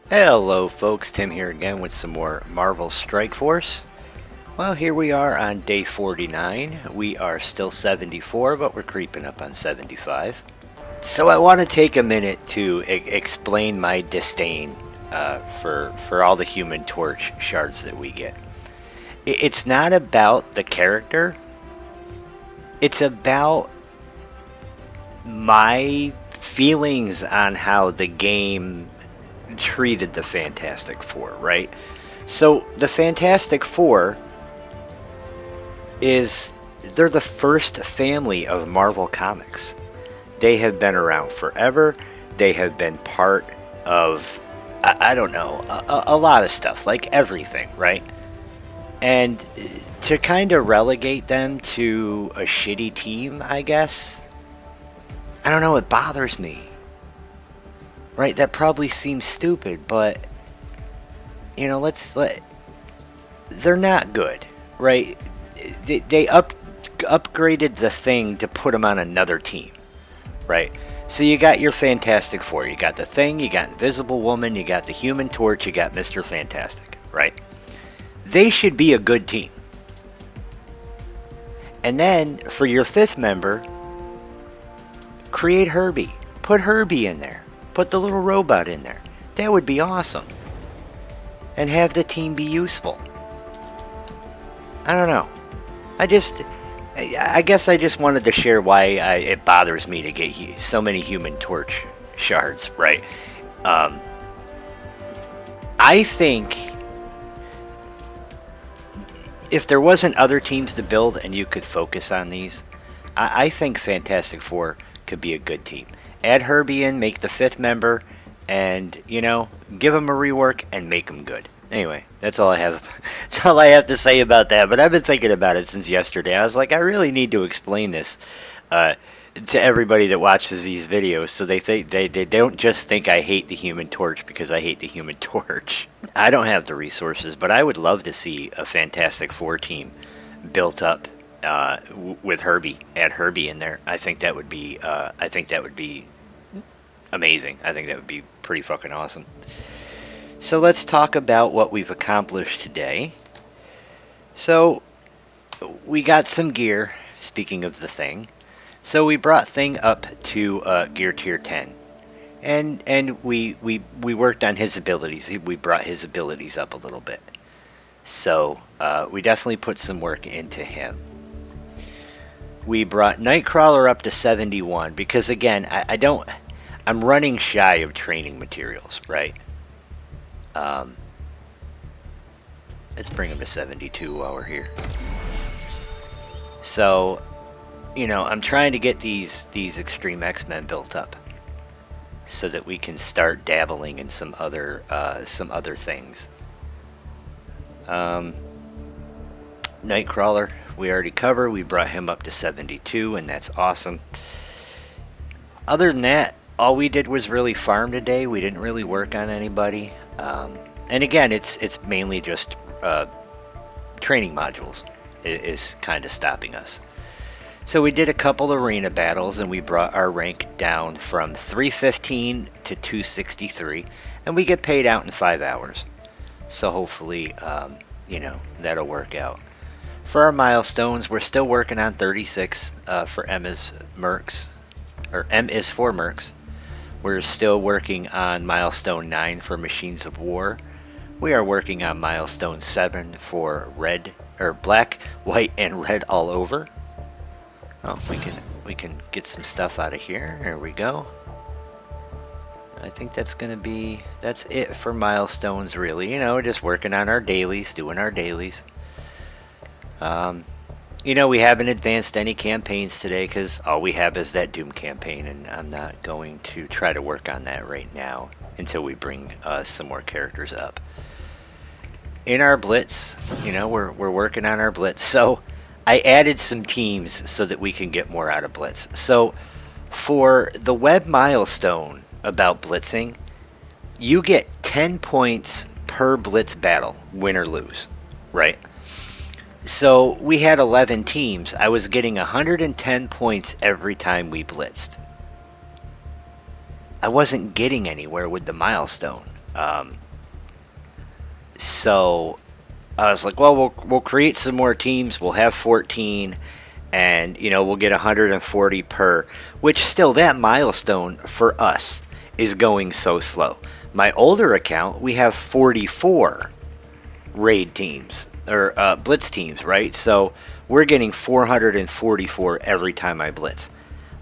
Hello folks, Tim here again with some more Marvel Strike Force. Well, here we are on day 49. We are still 74, but we're creeping up on 75. So I want to take a minute to explain my disdain for all the Human Torch shards that we get. It's not about the character. It's about my feelings on how the game treated the Fantastic Four, right? So the Fantastic Four they're the first family of Marvel Comics. They have been around forever. They have been part of, I don't know, a lot of stuff, like everything, right? And to kind of relegate them to a shitty team, I guess, I don't know, it bothers me. Right, that probably seems stupid, but you know, they're not good, right? They upgraded the Thing to put them on another team, right? So you got your Fantastic Four, you got the Thing, you got Invisible Woman, you got the Human Torch, you got Mr. Fantastic, right? They should be a good team. And then for your fifth member, create Herbie. Put Herbie in there. Put the little robot in there. That would be awesome. And have the team be useful. I don't know. I guess I just wanted to share why it bothers me to get so many Human Torch shards, right? I think if there wasn't other teams to build and you could focus on these, I think Fantastic Four could be a good team. Add Herbie in, make the fifth member, and, you know, give him a rework and make him good. Anyway, that's all I have. That's all I have to say about that. But I've been thinking about it since yesterday. I was like, I really need to explain this to everybody that watches these videos, so they don't just think I hate the Human Torch because I hate the Human Torch. I don't have the resources, but I would love to see a Fantastic Four team built up with Herbie. Add Herbie in there. I think that would be amazing. I think that would be pretty fucking awesome. So let's talk about what we've accomplished today. So we got some gear, speaking of the Thing. So we brought Thing up to gear tier 10. And we worked on his abilities. We brought his abilities up a little bit. So we definitely put some work into him. We brought Nightcrawler up to 71 because, again, I'm running shy of training materials, right? Let's bring him to 72 while we're here. So, you know, I'm trying to get these Extreme X-Men built up so that we can start dabbling in some other things. Nightcrawler, we already covered. We brought him up to 72, and that's awesome. Other than that, all we did was really farm today. We didn't really work on anybody. And again, it's mainly just training modules is kind of stopping us. So we did a couple arena battles, and we brought our rank down from 315 to 263, and we get paid out in 5 hours. So hopefully, you know, that'll work out. For our milestones, we're still working on 36 for M is Mercs, or M is for Mercs. We're still working on milestone 9 for Machines of War. We are working on milestone 7 for red, or black, white, and red all over. Oh, we can get some stuff out of here. There we go. I think that's it for milestones, really. You know, just working on our dailies, doing our dailies. You know, we haven't advanced any campaigns today because all we have is that Doom campaign, and I'm not going to try to work on that right now until we bring some more characters up. In our Blitz, you know, we're working on our Blitz. So I added some teams so that we can get more out of Blitz. So for the web milestone about blitzing, you get 10 points per Blitz battle, win or lose, right? So we had 11 teams. I was getting 110 points every time we blitzed. I wasn't getting anywhere with the milestone. So I was like, well, we'll create some more teams. We'll have 14, and we'll get 140 per. Which still, that milestone for us is going so slow. My older account, we have 44 raid teams or blitz teams, right? So we're getting 444 every time I blitz.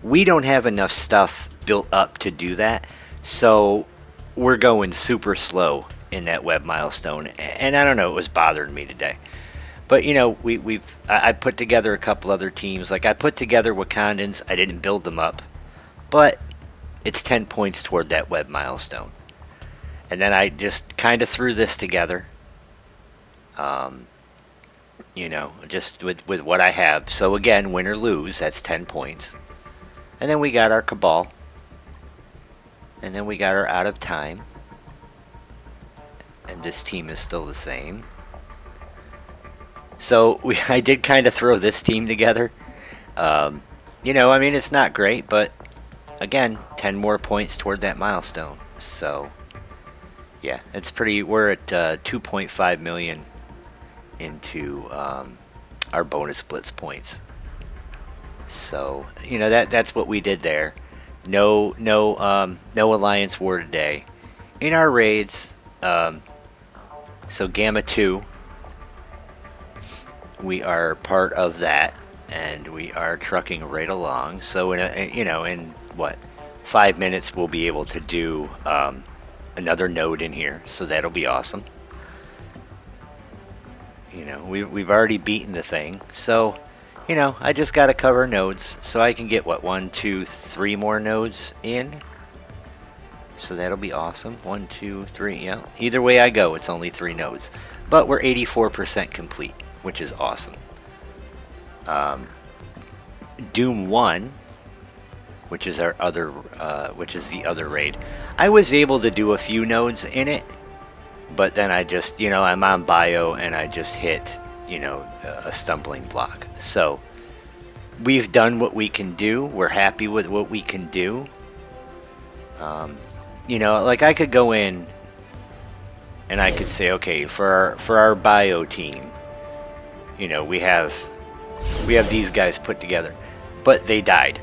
We don't have enough stuff built up to do that, so we're going super slow in that web milestone. And I don't know, it was bothering me today. But I put together a couple other teams. Like I put together Wakandans. I didn't build them up, but it's 10 points toward that web milestone. And then I just kind of threw this together. Just with what I have. So again, win or lose, that's 10 points. And then we got our Cabal. And then we got our Out of Time. And this team is still the same. So I did kind of throw this team together. It's not great, but again, 10 more points toward that milestone. So yeah, it's pretty. We're at 2.5 million into our bonus blitz points. So that's what we did there. No Alliance War today. In our raids, so Gamma 2, we are part of that, and we are trucking right along. So in 5 minutes we'll be able to do another node in here. So that'll be awesome. We've already beaten the thing. So I just got to cover nodes so I can get 1, 2, 3 more nodes in. So that'll be awesome. 1, 2, 3. Yeah. Either way I go, it's only 3 nodes, but we're 84% complete, which is awesome. Doom 1, which is our other, which is the other raid. I was able to do a few nodes in it, but then I just, I'm on bio and I just hit, a stumbling block. So we've done what we can do. We're happy with what we can do. Like I could go in and I could say, okay, for our bio team, we have these guys put together, but they died.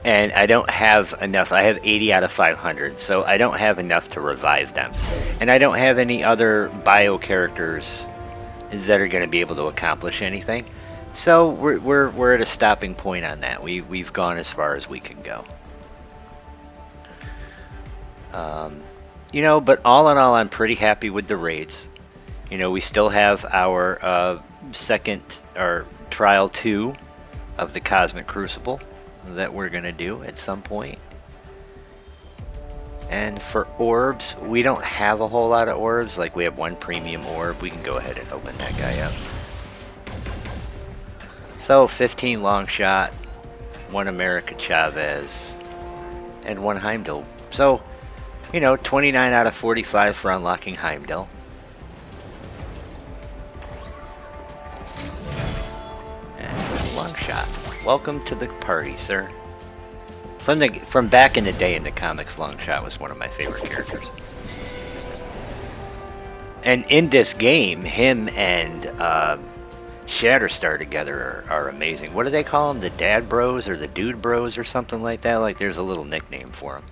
And I don't have enough. I have 80 out of 500, so I don't have enough to revive them. And I don't have any other bio characters that are going to be able to accomplish anything. So we're at a stopping point on that. We've gone as far as we can go. But all in all, I'm pretty happy with the raids. We still have our second or trial 2 of the Cosmic Crucible that we're gonna do at some point. And for orbs, we don't have a whole lot of orbs. Like we have 1 premium orb. We can go ahead and open that guy up. So 15 long shot, 1 America Chavez, and 1 Heimdall. So 29 out of 45 for unlocking Heimdall. And long shot. Welcome to the party, sir. From back in the day in the comics, Longshot was one of my favorite characters. And in this game, him and Shatterstar together are amazing. What do they call them? The Dad Bros or the Dude Bros or something like that? Like there's a little nickname for them.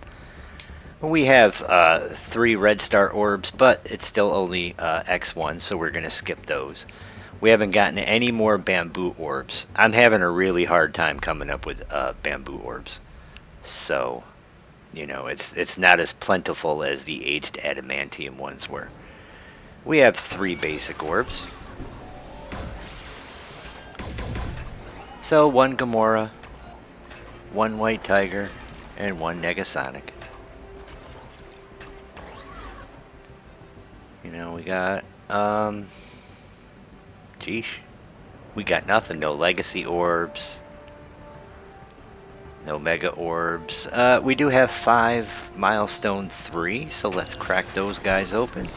We have 3 Red Star orbs, but it's still only X1, so we're going to skip those. We haven't gotten any more bamboo orbs. I'm having a really hard time coming up with bamboo orbs. So, it's not as plentiful as the aged adamantium ones were. We have 3 basic orbs. So 1 Gamora, 1 White Tiger, and 1 Negasonic. We got, Geesh. We got nothing. No legacy orbs. No mega orbs. We do have 5 milestone 3, so let's crack those guys open.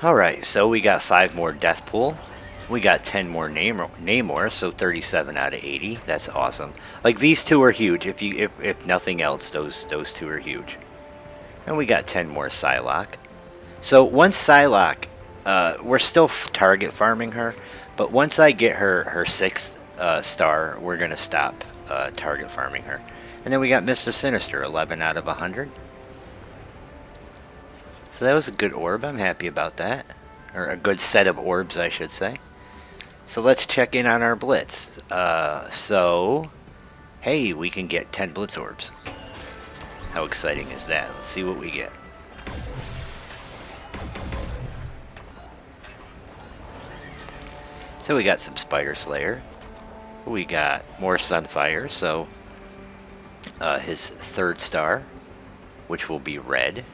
Alright, so we got 5 more death pool. We got 10 more Namor, so 37 out of 80. That's awesome. Like, these two are huge. If nothing else, those two are huge. And we got 10 more Psylocke. So once Psylocke, we're still target farming her, but once I get her 6th star, we're gonna stop target farming her. And then we got Mr. Sinister, 11 out of 100. So that was a good orb. I'm happy about that. Or a good set of orbs, I should say. So let's check in on our blitz. Hey, we can get 10 blitz orbs. How exciting is that? Let's see what we get. So we got some Spider Slayer. We got more Sunfire, so his 3rd star, which will be red.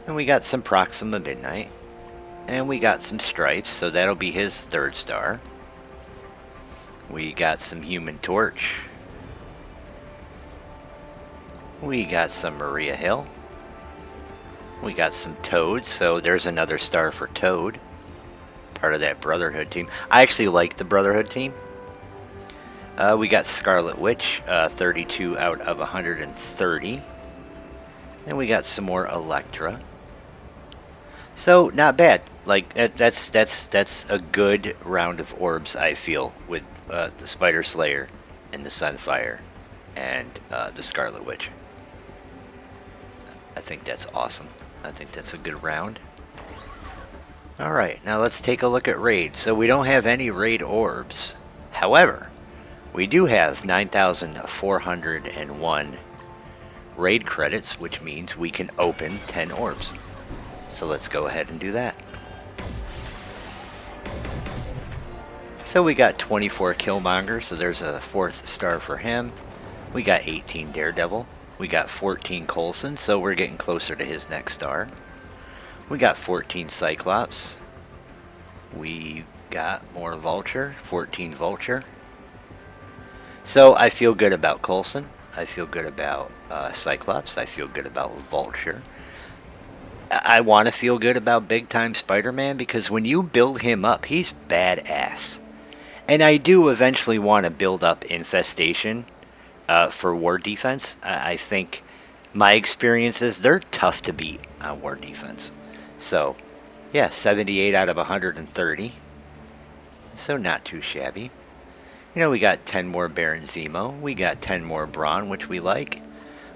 And we got some Proxima Midnight. And we got some Stripes, so that'll be his 3rd star. We got some Human Torch. We got some Maria Hill. We got some Toad, so there's another star for Toad. Part of that Brotherhood team. I actually like the Brotherhood team. We got Scarlet Witch, 32 out of 130. And we got some more Elektra. So, not bad. Like, that's a good round of orbs, I feel, with the Spider Slayer and the Sunfire and the Scarlet Witch. I think that's awesome. I think that's a good round. Alright, now let's take a look at raid. So we don't have any raid orbs. However, we do have 9,401 raid credits, which means we can open 10 orbs. So let's go ahead and do that. So we got 24 Killmonger, so there's a 4th star for him. We got 18 Daredevil. We got 14 Coulson, so we're getting closer to his next star. We got 14 Cyclops. We got more Vulture, 14 Vulture. So I feel good about Coulson. I feel good about Cyclops. I feel good about Vulture. I want to feel good about Big Time Spider-Man because when you build him up, he's badass. And I do eventually want to build up Infestation for War Defense. I think my experiences, they're tough to beat on War Defense. So, yeah, 78 out of 130. So not too shabby. You know, we got 10 more Baron Zemo. We got 10 more Brawn, which we like.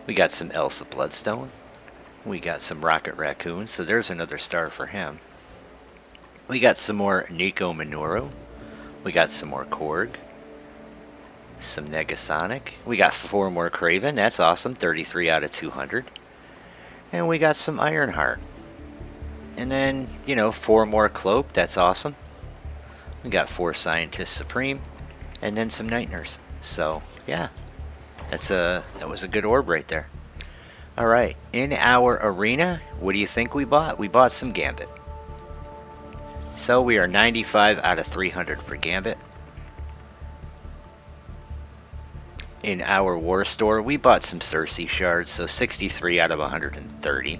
We got some Elsa Bloodstone. We got some Rocket Raccoon, so there's another star for him. We got some more Nico Minoru. We got some more Korg. Some Negasonic. We got 4 more Kraven, that's awesome, 33 out of 200. And we got some Ironheart. And then, you know, 4 more Cloak, that's awesome. We got 4 Scientist Supreme. And then some Night Nurse. So, yeah. That was a good orb right there. Alright, in our arena, what do you think we bought? We bought some Gambit. So we are 95 out of 300 for Gambit. In our War Store, we bought some Cersei shards, so 63 out of 130.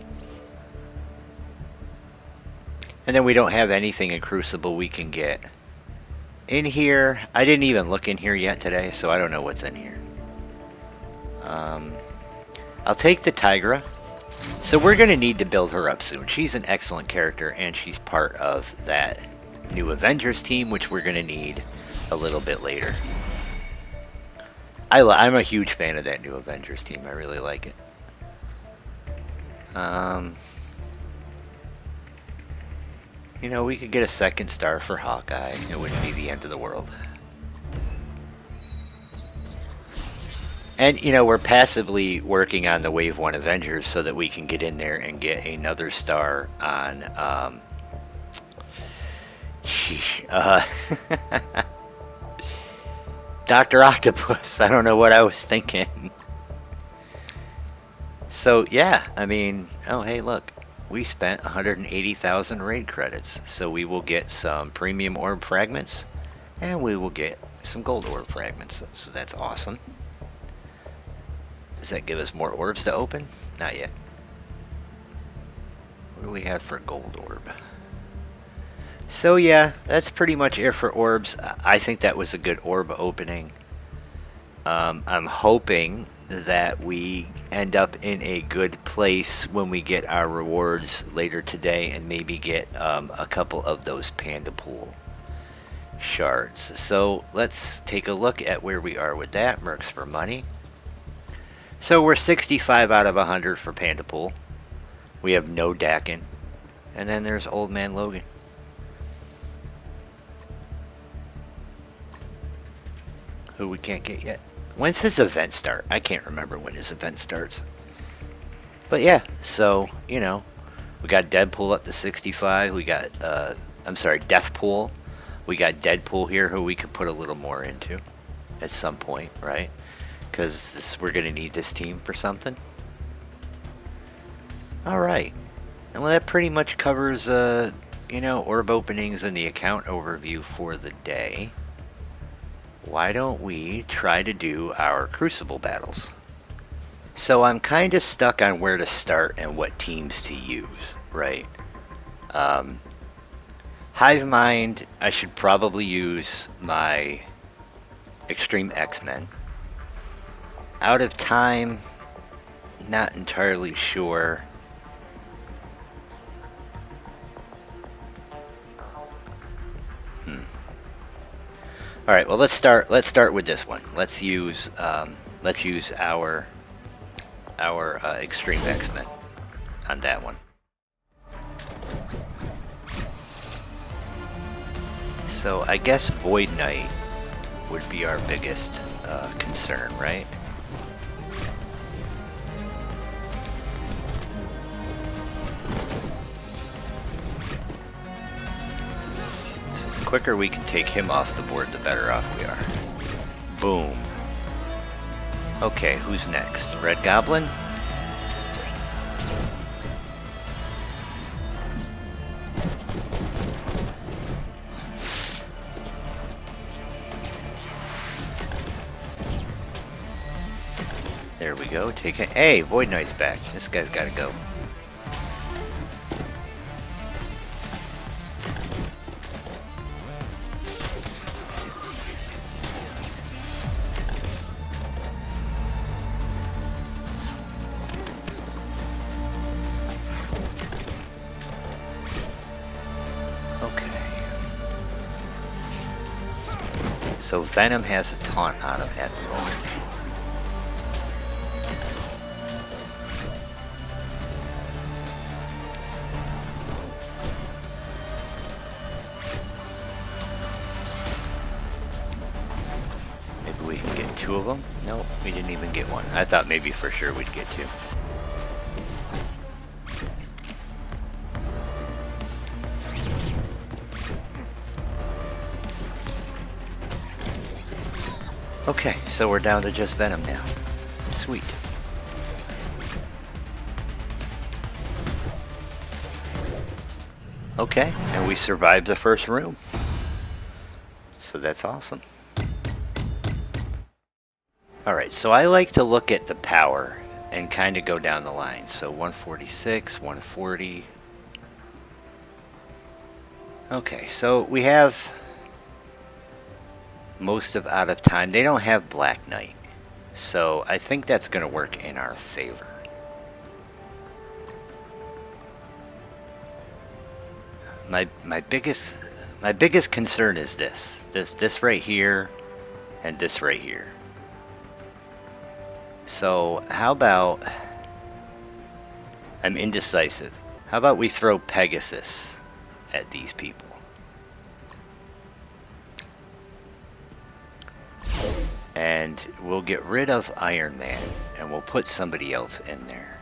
And then we don't have anything in Crucible we can get. In here, I didn't even look in here yet today, so I don't know what's in here. I'll take the Tigra. So we're going to need to build her up soon. She's an excellent character, and she's part of that new Avengers team, which we're going to need a little bit later. I'm a huge fan of that new Avengers team. I really like it. You know, we could get a 2nd star for Hawkeye. It wouldn't be the end of the world. And, you know, we're passively working on the Wave 1 Avengers so that we can get in there and get another star on, Dr. Octopus. I don't know what I was thinking. So, yeah, I mean, oh, hey, look. We spent 180,000 raid credits. So we will get some premium orb fragments. And we will get some gold orb fragments. So that's awesome. Does that give us more orbs to open? Not yet. What do we have for gold orb? So yeah, that's pretty much it for orbs. I think that was a good orb opening. I'm hoping that we end up in a good place when we get our rewards later today and maybe get a couple of those Panda Pool shards. So let's take a look at where we are with that. Mercs for money. So we're 65 out of 100 for Panda Pool. We have no Dakin. And then there's Old Man Logan. Who we can't get yet. When's his event start? I can't remember when his event starts. But yeah, so, you know, we got Deadpool up to 65. We got, I'm sorry, Deathpool. We got Deadpool here who we could put a little more into at some point, right? Because we're going to need this team for something. Alright. And well, that pretty much covers, you know, orb openings and the account overview for the day. Why don't we try to do our Crucible battles? So I'm kind of stuck on where to start and what teams to use, right? Hive Mind, I should probably use my Extreme X-Men. Out of Time, not entirely sure. All right, well let's start with this one. Let's use our Extreme X-Men on that one. So I guess Void Knight would be our biggest concern, right? So the quicker we can take him off the board, the better off we are. Boom. Okay, who's next? Red Goblin? There we go. Take it. Hey, Void Knight's back. This guy's got to go. Okay. So Venom has a taunt on him at the moment. We can get two of them? Nope, we didn't even get one. I thought maybe for sure we'd get two. Okay, so we're down to just Venom now. Sweet. Okay, and we survived the first room. So that's awesome. Alright, so I like to look at the power and kind of go down the line. So 146, 140. Okay, so we have most of Out of Time. They don't have Black Knight. So I think that's going to work in our favor. My biggest concern is this right here and this right here. So how about, I'm indecisive. How about we throw Pegasus at these people? And we'll get rid of Iron Man and we'll put somebody else in there.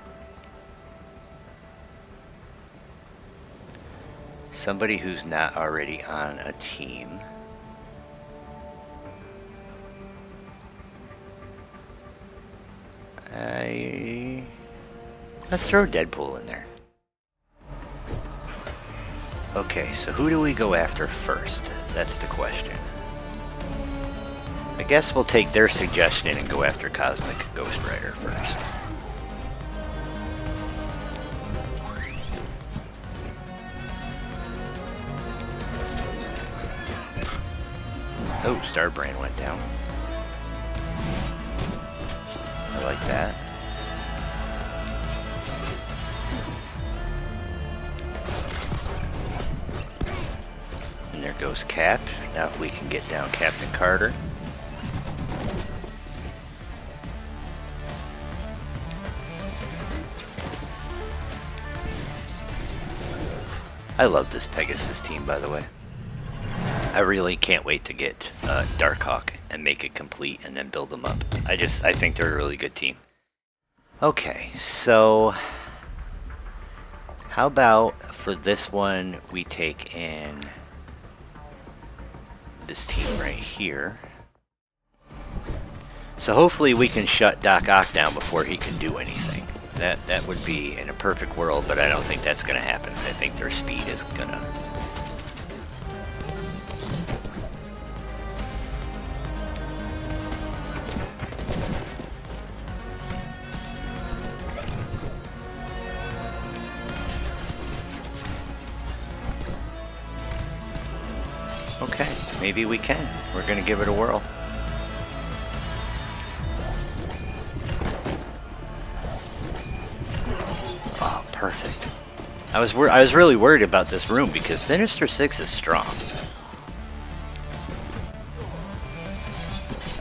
Somebody who's not already on a team. Let's throw Deadpool in there. Okay, so who do we go after first? That's the question. I guess we'll take their suggestion and go after Cosmic Ghost Rider first. Oh, Starbrand went down. I like that. And there goes Cap. Now we can get down Captain Carter. I love this Pegasus team, by the way. I really can't wait to get Darkhawk and make it complete and then build them up. I think they're a really good team. Okay, so how about for this one we take in this team right here. So hopefully we can shut Doc Ock down before he can do anything. That would be in a perfect world, but I don't think that's going to happen. I think their speed is going to... Okay, maybe we can. We're going to give it a whirl. Oh, perfect. I was really worried about this room because Sinister 6 is strong.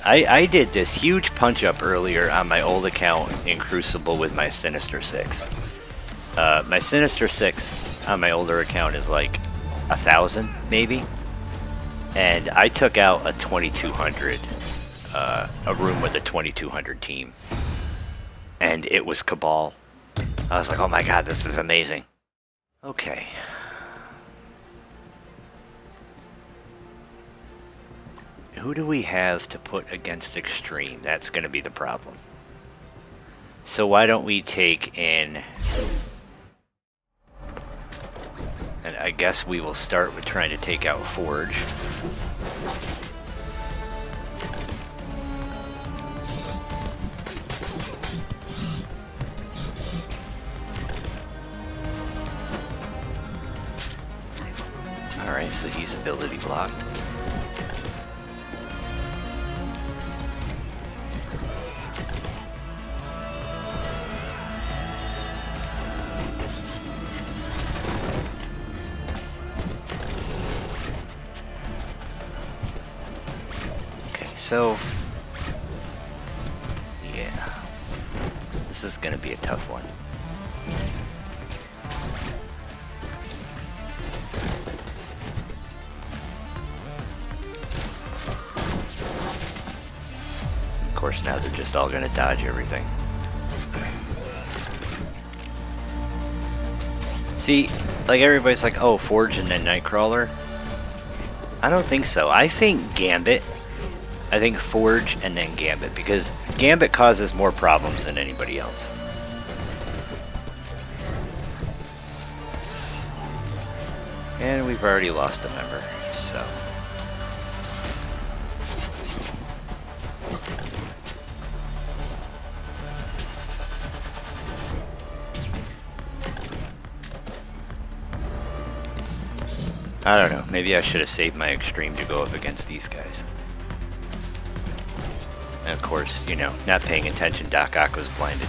I did this huge punch up earlier on my old account in Crucible with my Sinister 6. My Sinister 6 on my older account is like 1,000 maybe. And I took out a 2200, a room with a 2200 team. And it was Cabal. I was like, oh my god, this is amazing. Okay. Who do we have to put against Extreme? That's going to be the problem. So why don't we take in... And I guess we will start with trying to take out Forge. Alright, so he's ability blocked. So, yeah, this is going to be a tough one. Of course, now they're just all going to dodge everything. See, like everybody's like, oh, Forge and then Nightcrawler. I don't think so. I think Gambit. I think Forge and then Gambit, because Gambit causes more problems than anybody else. And we've already lost a member, so... I don't know, maybe I should have saved my Extreme to go up against these guys. And of course, you know, not paying attention, Doc Ock was blinded.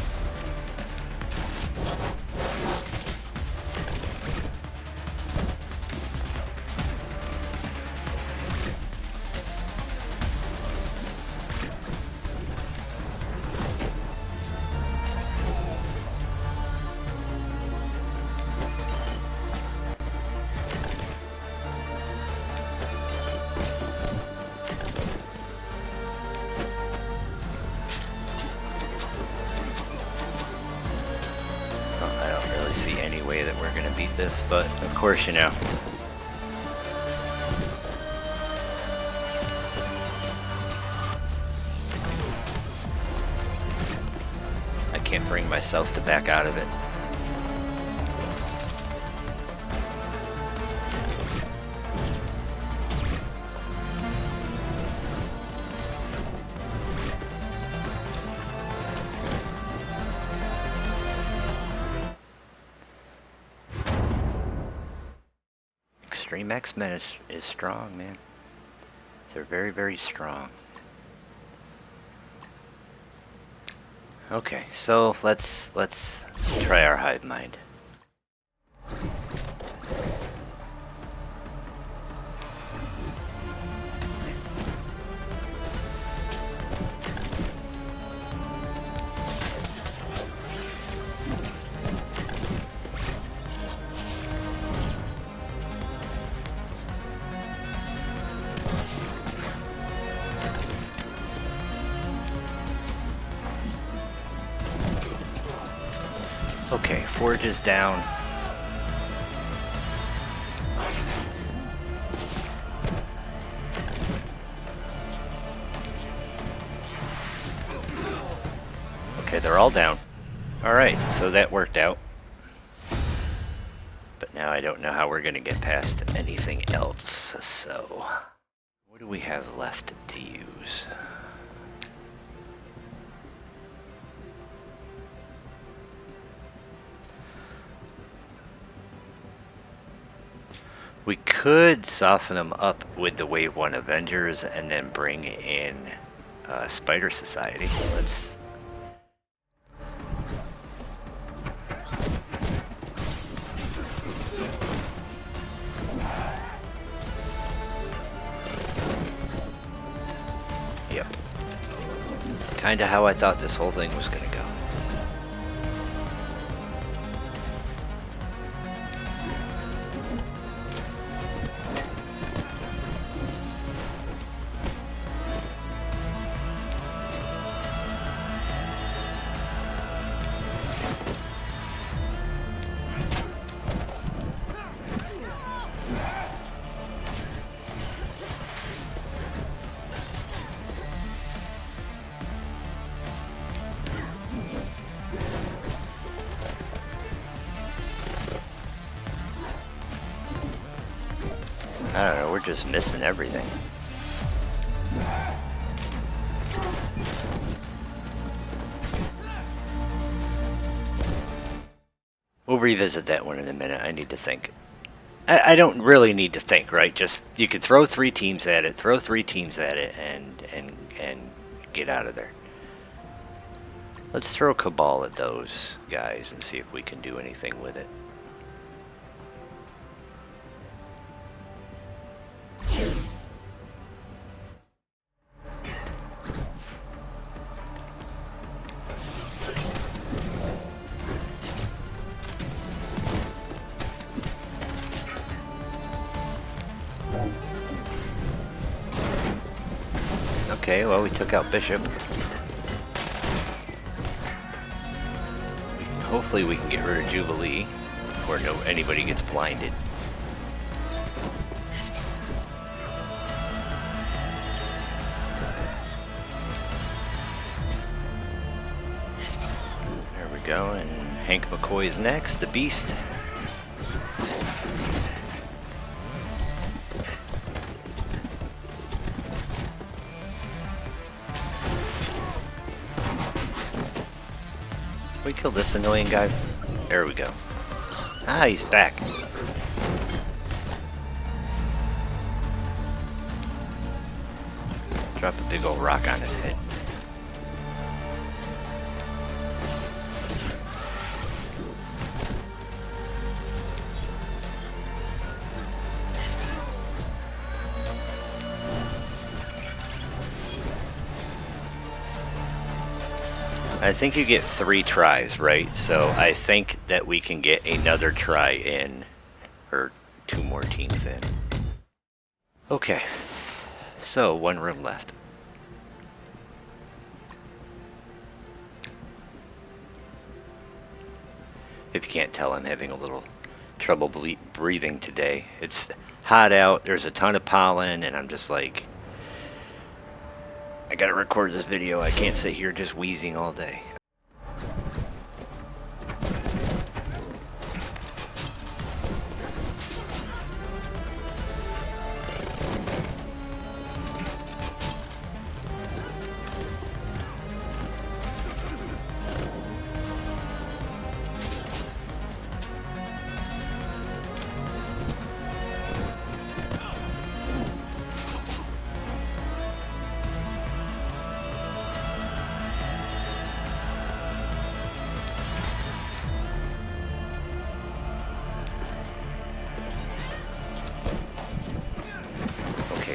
But of course, you know, I can't bring myself to back out of it. Extreme X-Men is strong, man. They're very, very strong. Okay, so let's try our hive mind. Okay, forge is down. Okay, they're all down. Alright, so that worked out. But now I don't know how we're going to get past anything else, so... What do we have left to use? We could soften them up with the Wave 1 Avengers and then bring in Spider Society. Let's... Yep. Kinda how I thought this whole thing was gonna go. I don't know, we're just missing everything. We'll revisit that one in a minute. I need to think. I don't really need to think, right? Just, you could throw 3 teams at it, and get out of there. Let's throw Cabal at those guys and see if we can do anything with it. Okay, well, we took out Bishop. Hopefully we can get rid of Jubilee before anybody gets blinded. There we go, and Hank McCoy's next, the Beast. We kill this annoying guy. There we go. Ah, he's back. Drop a big old rock on his head. I think you get 3 tries, right? So I think that we can get another try in, or 2 more teams in. Okay, so 1 room left. If you can't tell, I'm having a little trouble breathing today. It's hot out, there's a ton of pollen, and I'm just like, I gotta record this video. I can't sit here just wheezing all day.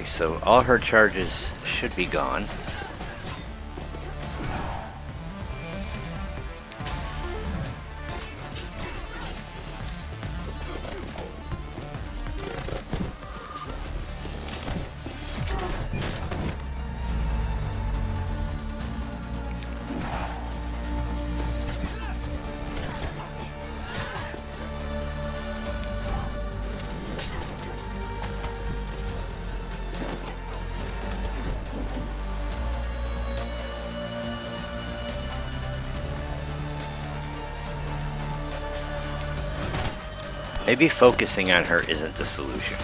Okay, so all her charges should be gone. Maybe focusing on her isn't the solution.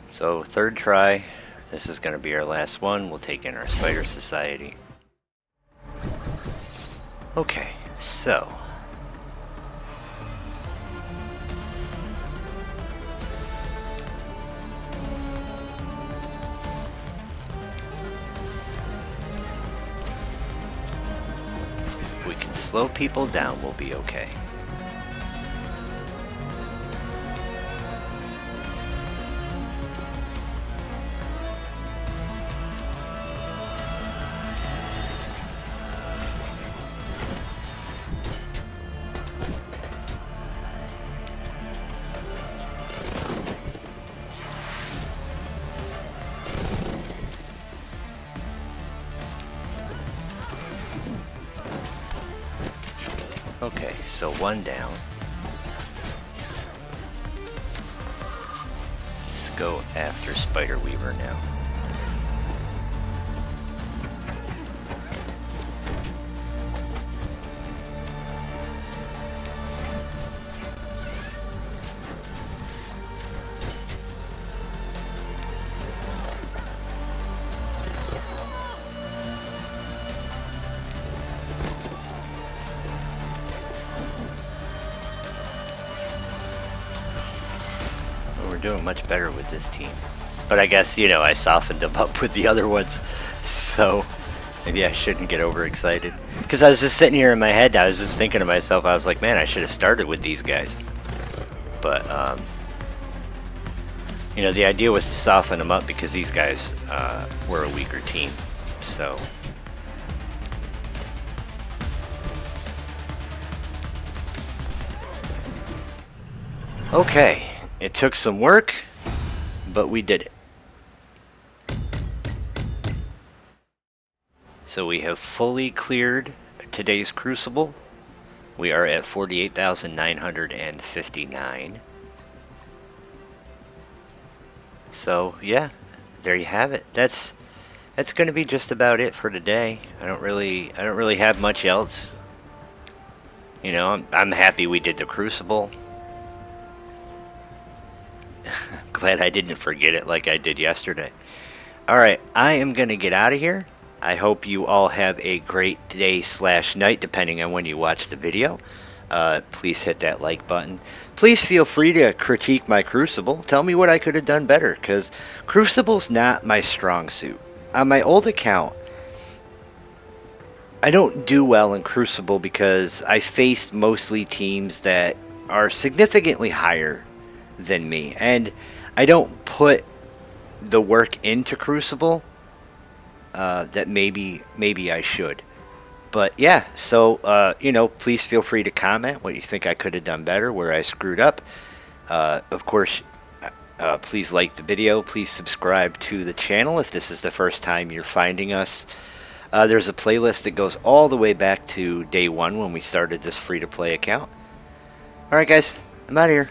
So third try, this is going to be our last one. We'll take in our Spider Society. Okay, so if we can slow people down, we'll be okay. Okay, so one down. Let's go after Spider Weaver now. Doing much better with this team, but I guess, you know, I softened them up with the other ones, so maybe I shouldn't get overexcited, because I was just sitting here in my head, I was just thinking to myself, I was like, man, I should have started with these guys, but you know, the idea was to soften them up because these guys were a weaker team. So okay. It took some work, but we did it. So we have fully cleared today's Crucible. We are at 48,959. So yeah, there you have it. That's going to be just about it for today. I don't really have much else. You know, I'm happy we did the Crucible. Glad I didn't forget it like I did yesterday. Alright, I am going to get out of here. I hope you all have a great day / night, depending on when you watch the video. Please hit that like button. Please feel free to critique my Crucible. Tell me what I could have done better, because Crucible's not my strong suit. On my old account, I don't do well in Crucible because I faced mostly teams that are significantly higher than me, and I don't put the work into Crucible that maybe I should. But yeah, so you know, please feel free to comment what you think I could have done better, where I screwed up. Of course, please like the video, please subscribe to the channel if this is the first time you're finding us. There's a playlist that goes all the way back to day 1 when we started this free-to-play account. Alright guys, I'm out of here.